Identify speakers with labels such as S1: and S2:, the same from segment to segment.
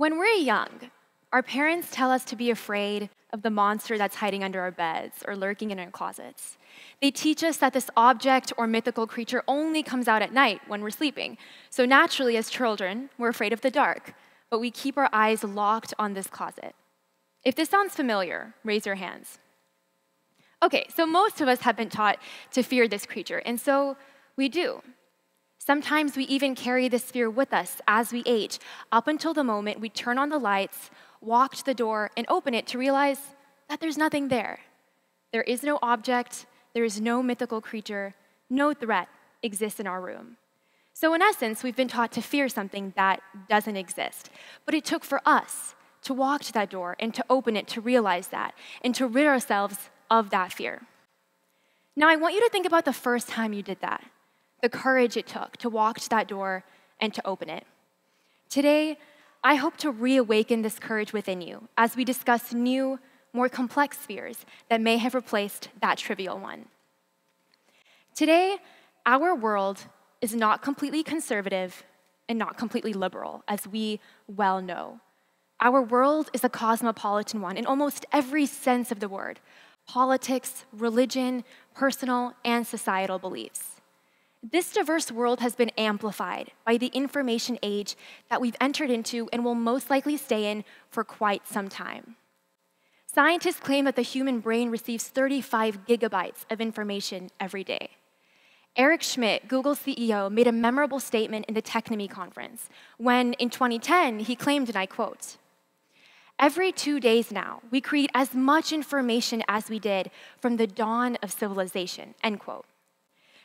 S1: When we're young, our parents tell us to be afraid of the monster that's hiding under our beds or lurking in our closets. They teach us that this object or mythical creature only comes out at night when we're sleeping. So naturally, as children, we're afraid of the dark, but we keep our eyes locked on this closet. If this sounds familiar, raise your hands. Okay, so most of us have been taught to fear this creature, and so we do. Sometimes we even carry this fear with us as we age, up until the moment we turn on the lights, walk to the door, and open it to realize that there's nothing there. There is no object, there is no mythical creature, no threat exists in our room. So in essence, we've been taught to fear something that doesn't exist. But it took for us to walk to that door and to open it to realize that, and to rid ourselves of that fear. Now I want you to think about the first time you did that, the courage it took to walk to that door and to open it. Today, I hope to reawaken this courage within you as we discuss new, more complex fears that may have replaced that trivial one. Today, our world is not completely conservative and not completely liberal, as we well know. Our world is a cosmopolitan one in almost every sense of the word: politics, religion, personal, and societal beliefs. This diverse world has been amplified by the information age that we've entered into and will most likely stay in for quite some time. Scientists claim that the human brain receives 35 gigabytes of information every day. Eric Schmidt, Google's CEO, made a memorable statement in the Technemy conference when, in 2010, he claimed, and I quote, "Every 2 days now, we create as much information as we did from the dawn of civilization," end quote.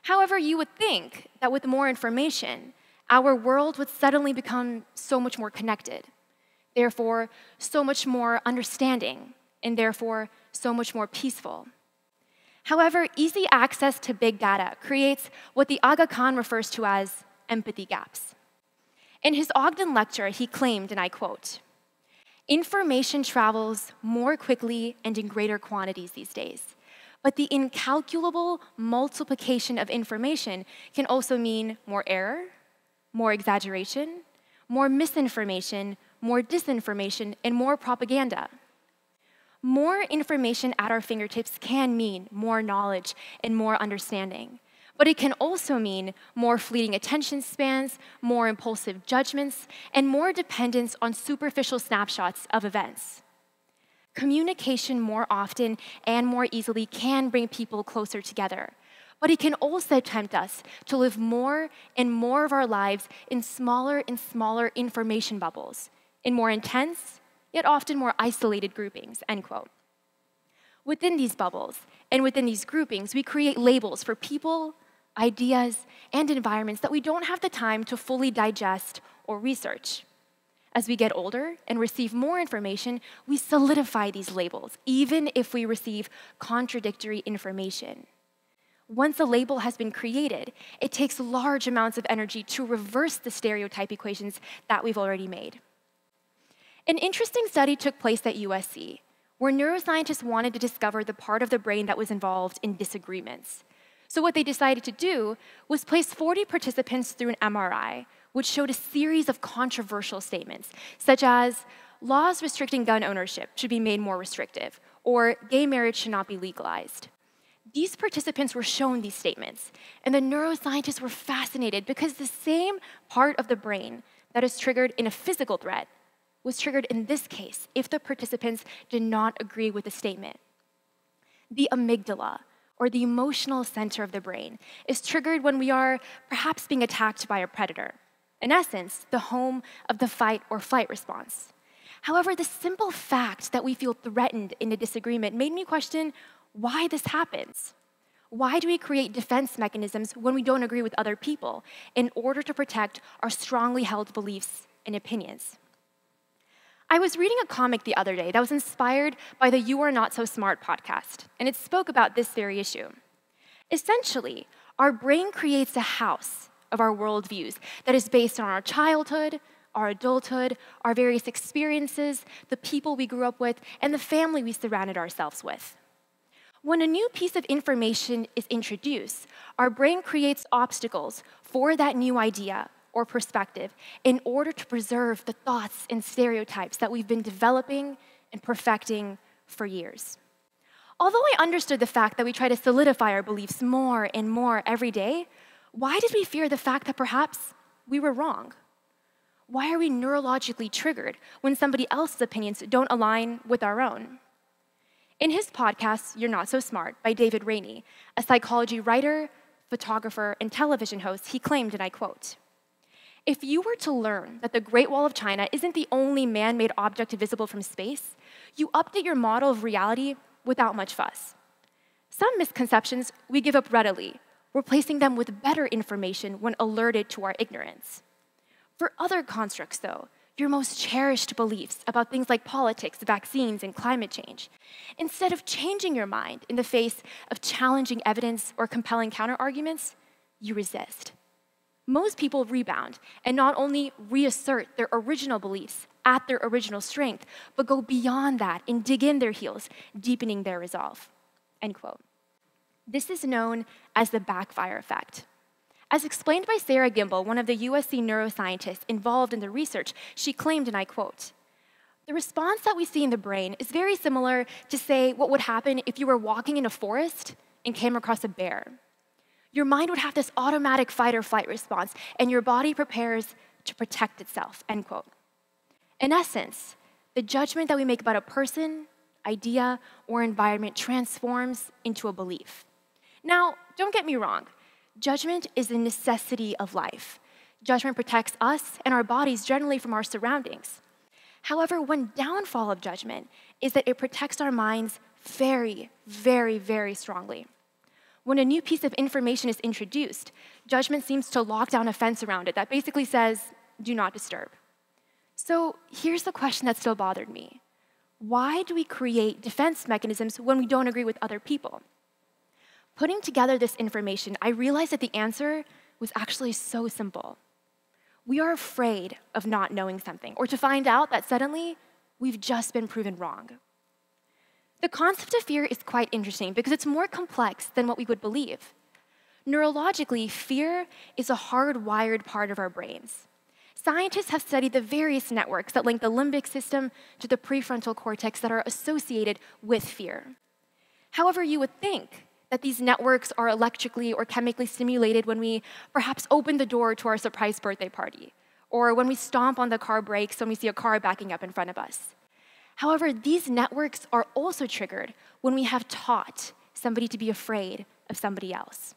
S1: However, you would think that with more information, our world would suddenly become so much more connected, therefore so much more understanding, and therefore so much more peaceful. However, easy access to big data creates what the Aga Khan refers to as empathy gaps. In his Ogden lecture, he claimed, and I quote, "Information travels more quickly and in greater quantities these days. But the incalculable multiplication of information can also mean more error, more exaggeration, more misinformation, more disinformation, and more propaganda. More information at our fingertips can mean more knowledge and more understanding, but it can also mean more fleeting attention spans, more impulsive judgments, and more dependence on superficial snapshots of events. Communication more often and more easily can bring people closer together, but it can also tempt us to live more and more of our lives in smaller and smaller information bubbles, in more intense, yet often more isolated groupings," end quote. Within these bubbles and within these groupings, we create labels for people, ideas, and environments that we don't have the time to fully digest or research. As we get older and receive more information, we solidify these labels, even if we receive contradictory information. Once a label has been created, it takes large amounts of energy to reverse the stereotype equations that we've already made. An interesting study took place at USC, where neuroscientists wanted to discover the part of the brain that was involved in disagreements. So what they decided to do was place 40 participants through an MRI, which showed a series of controversial statements, such as laws restricting gun ownership should be made more restrictive, or gay marriage should not be legalized. These participants were shown these statements, and the neuroscientists were fascinated because the same part of the brain that is triggered in a physical threat was triggered in this case if the participants did not agree with the statement. The amygdala, or the emotional center of the brain, is triggered when we are perhaps being attacked by a predator. In essence, the home of the fight or flight response. However, the simple fact that we feel threatened in a disagreement made me question why this happens. Why do we create defense mechanisms when we don't agree with other people in order to protect our strongly held beliefs and opinions? I was reading a comic the other day that was inspired by the You Are Not So Smart podcast, and it spoke about this very issue. Essentially, our brain creates a house of our worldviews that is based on our childhood, our adulthood, our various experiences, the people we grew up with, and the family we surrounded ourselves with. When a new piece of information is introduced, our brain creates obstacles for that new idea or perspective in order to preserve the thoughts and stereotypes that we've been developing and perfecting for years. Although I understood the fact that we try to solidify our beliefs more and more every day, why did we fear the fact that perhaps we were wrong? Why are we neurologically triggered when somebody else's opinions don't align with our own? In his podcast, You're Not So Smart, by David Rainey, a psychology writer, photographer, and television host, he claimed, and I quote, "If you were to learn that the Great Wall of China isn't the only man-made object visible from space, you update your model of reality without much fuss. Some misconceptions we give up readily, replacing them with better information when alerted to our ignorance. For other constructs, though, your most cherished beliefs about things like politics, vaccines, and climate change, instead of changing your mind in the face of challenging evidence or compelling counterarguments, you resist. Most people rebound and not only reassert their original beliefs at their original strength, but go beyond that and dig in their heels, deepening their resolve." End quote. This is known as the backfire effect. As explained by Sarah Gimbel, one of the USC neuroscientists involved in the research, she claimed, and I quote, "The response that we see in the brain is very similar to, say, what would happen if you were walking in a forest and came across a bear. Your mind would have this automatic fight or flight response, and your body prepares to protect itself," end quote. In essence, the judgment that we make about a person, idea, or environment transforms into a belief. Now, don't get me wrong. Judgment is a necessity of life. Judgment protects us and our bodies generally from our surroundings. However, one downfall of judgment is that it protects our minds very, very, very strongly. When a new piece of information is introduced, judgment seems to lock down a fence around it that basically says, "Do not disturb." So here's the question that still bothered me. Why do we create defense mechanisms when we don't agree with other people? Putting together this information, I realized that the answer was actually so simple. We are afraid of not knowing something, or to find out that suddenly we've just been proven wrong. The concept of fear is quite interesting because it's more complex than what we would believe. Neurologically, fear is a hardwired part of our brains. Scientists have studied the various networks that link the limbic system to the prefrontal cortex that are associated with fear. However, you would think that these networks are electrically or chemically stimulated when we perhaps open the door to our surprise birthday party, or when we stomp on the car brakes when we see a car backing up in front of us. However, these networks are also triggered when we have taught somebody to be afraid of somebody else.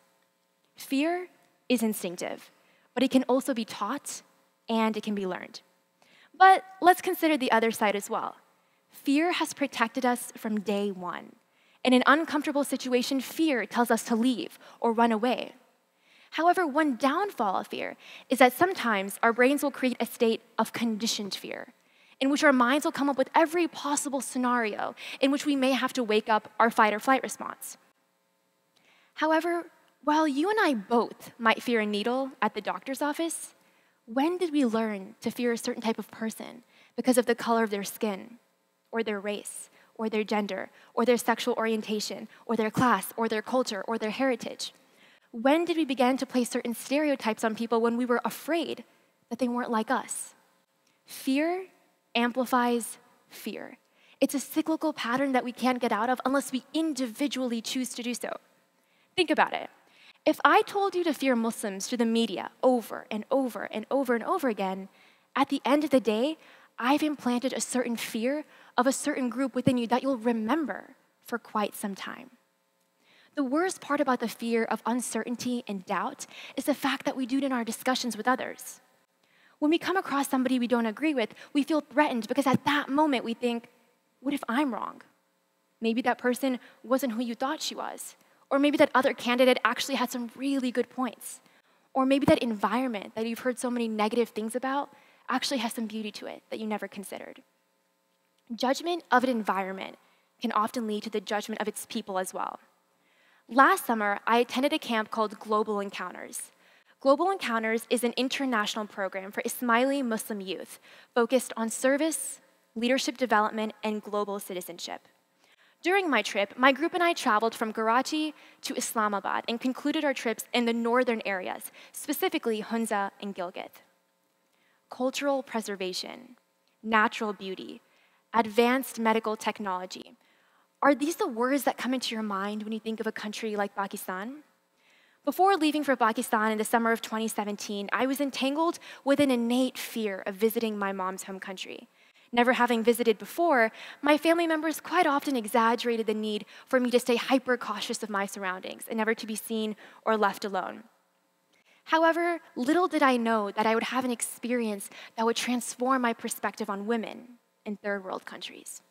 S1: Fear is instinctive, but it can also be taught and it can be learned. But let's consider the other side as well. Fear has protected us from day one. In an uncomfortable situation, fear tells us to leave or run away. However, one downfall of fear is that sometimes our brains will create a state of conditioned fear, in which our minds will come up with every possible scenario in which we may have to wake up our fight or flight response. However, while you and I both might fear a needle at the doctor's office, when did we learn to fear a certain type of person because of the color of their skin, or their race, or their gender, or their sexual orientation, or their class, or their culture, or their heritage? When did we begin to place certain stereotypes on people when we were afraid that they weren't like us? Fear amplifies fear. It's a cyclical pattern that we can't get out of unless we individually choose to do so. Think about it. If I told you to fear Muslims through the media over and over and over and over again, at the end of the day, I've implanted a certain fear of a certain group within you that you'll remember for quite some time. The worst part about the fear of uncertainty and doubt is the fact that we do it in our discussions with others. When we come across somebody we don't agree with, we feel threatened because at that moment we think, what if I'm wrong? Maybe that person wasn't who you thought she was. Or maybe that other candidate actually had some really good points. Or maybe that environment that you've heard so many negative things about actually has some beauty to it that you never considered. Judgment of an environment can often lead to the judgment of its people as well. Last summer, I attended a camp called Global Encounters. Global Encounters is an international program for Ismaili Muslim youth focused on service, leadership development, and global citizenship. During my trip, my group and I traveled from Karachi to Islamabad and concluded our trips in the northern areas, specifically Hunza and Gilgit. cultural preservation, natural beauty, advanced medical technology. Are these the words that come into your mind when you think of a country like Pakistan? Before leaving for Pakistan in the summer of 2017, I was entangled with an innate fear of visiting my mom's home country. Never having visited before, my family members quite often exaggerated the need for me to stay hyper cautious of my surroundings and never to be seen or left alone. However, little did I know that I would have an experience that would transform my perspective on women in third world countries.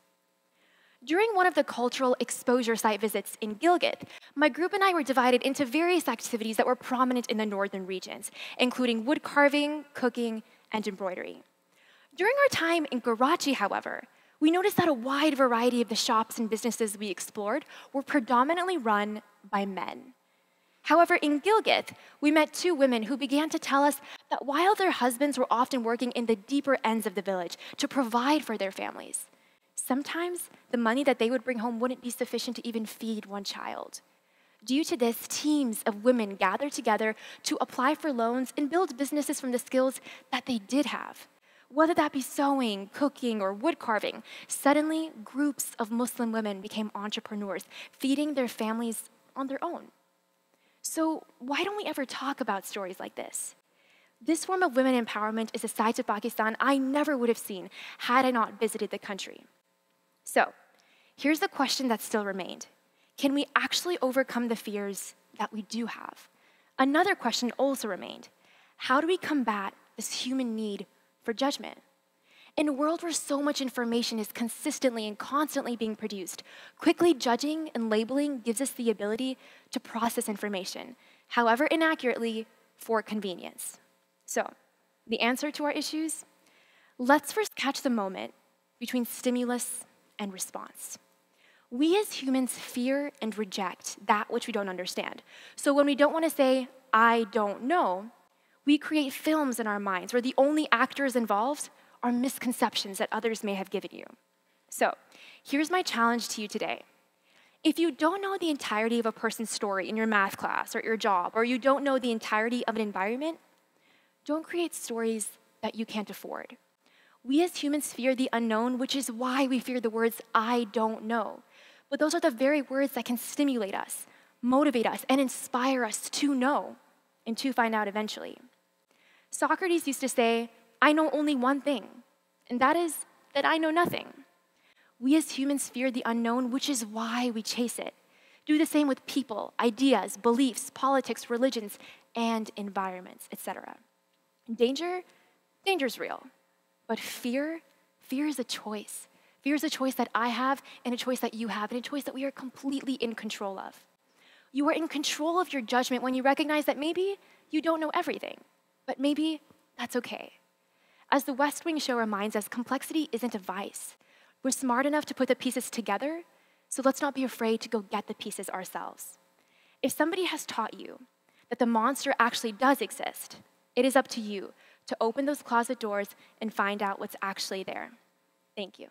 S1: During one of the cultural exposure site visits in Gilgit, my group and I were divided into various activities that were prominent in the northern regions, including wood carving, cooking, and embroidery. During our time in Karachi, however, we noticed that a wide variety of the shops and businesses we explored were predominantly run by men. However, in Gilgit, we met two women who began to tell us that while their husbands were often working in the deeper ends of the village to provide for their families, sometimes the money that they would bring home wouldn't be sufficient to even feed one child. Due to this, teams of women gathered together to apply for loans and build businesses from the skills that they did have. Whether that be sewing, cooking, or wood carving, suddenly groups of Muslim women became entrepreneurs, feeding their families on their own. So why don't we ever talk about stories like this? This form of women empowerment is a side to Pakistan I never would have seen had I not visited the country. So here's the question that still remained. Can we actually overcome the fears that we do have? Another question also remained. How do we combat this human need for judgment? In a world where so much information is consistently and constantly being produced, quickly judging and labeling gives us the ability to process information, however inaccurately, for convenience. So, the answer to our issues? Let's first catch the moment between stimulus and response. We as humans fear and reject that which we don't understand. So when we don't want to say, I don't know, we create films in our minds where the only actors involved are misconceptions that others may have given you. So here's my challenge to you today. If you don't know the entirety of a person's story in your math class or your job, or you don't know the entirety of an environment, don't create stories that you can't afford. We as humans fear the unknown, which is why we fear the words, I don't know. But those are the very words that can stimulate us, motivate us, and inspire us to know and to find out eventually. Socrates used to say, I know only one thing, and that is that I know nothing. We as humans fear the unknown, which is why we chase it. Do the same with people, ideas, beliefs, politics, religions, and environments, etc. Danger's real. But fear is a choice. Fear is a choice that I have, and a choice that you have, and a choice that we are completely in control of. You are in control of your judgment when you recognize that maybe you don't know everything, but maybe that's okay. As the West Wing show reminds us, complexity isn't a vice. We're smart enough to put the pieces together, so let's not be afraid to go get the pieces ourselves. If somebody has taught you that the monster actually does exist, it is up to you to open those closet doors and find out what's actually there. Thank you.